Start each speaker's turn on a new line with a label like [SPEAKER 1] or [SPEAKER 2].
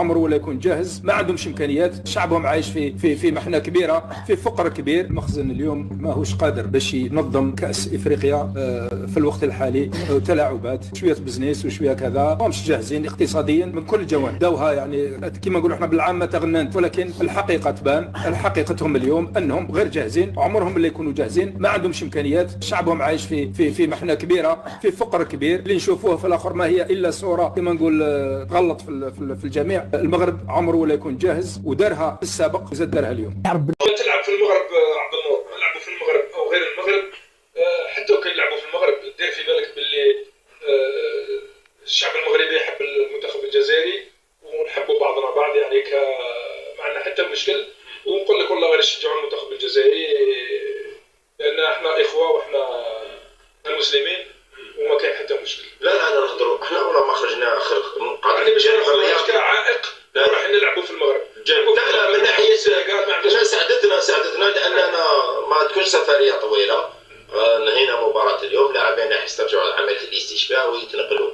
[SPEAKER 1] عمره ولا يكون جاهز، ما عندهمش امكانيات، شعبهم عايش في محنه كبيره، في فقر كبير. المخزن اليوم ماهوش قادر باش ينظم كاس افريقيا في الوقت الحالي، تلاعبات شويه بزنس وشويه كذا، مش جاهزين اقتصاديا من كل الجوانب. داوها يعني كما نقولوا احنا بالعامه تغننت، ولكن الحقيقه تبان. حقيقتهم اليوم انهم غير جاهزين، عمرهم اللي يكونوا جاهزين، ما عندهمش امكانيات، شعبهم عايش في محنه كبيره، في فقر كبير. اللي نشوفوه في الاخر ما هي الا صوره كما نقول تغلط في الجميع. المغرب عمره ولا يكون جاهز، ودارها في السابق وزاد دارها اليوم.
[SPEAKER 2] تلعب في المغرب عبد النور، يلعبوا في المغرب او غير المغرب، حتى وكان يلعبوا في المغرب دير في بالك باللي الشعب المغربي يحب المنتخب الجزائري ونحبوا بعضنا بعض، يعني ما عندنا حتى مشكل. ونقول لك والله غير نشجعوا المنتخب الجزائري لان احنا اخوه واحنا مسلمين وما كاين حتى مشكل.
[SPEAKER 3] لا انا نهضروا احنا ولا ما خرجنا
[SPEAKER 2] يعني باش ما نخرجوش كعائق راح نلعبوا في المغرب.
[SPEAKER 3] لا من ناحيه ساعدتنا لاننا ما تكونش سفريه طويله. نهينا مباراه اليوم، لاعبين راح يسترجعوا عمليه الاستشفاء ويتنقلوا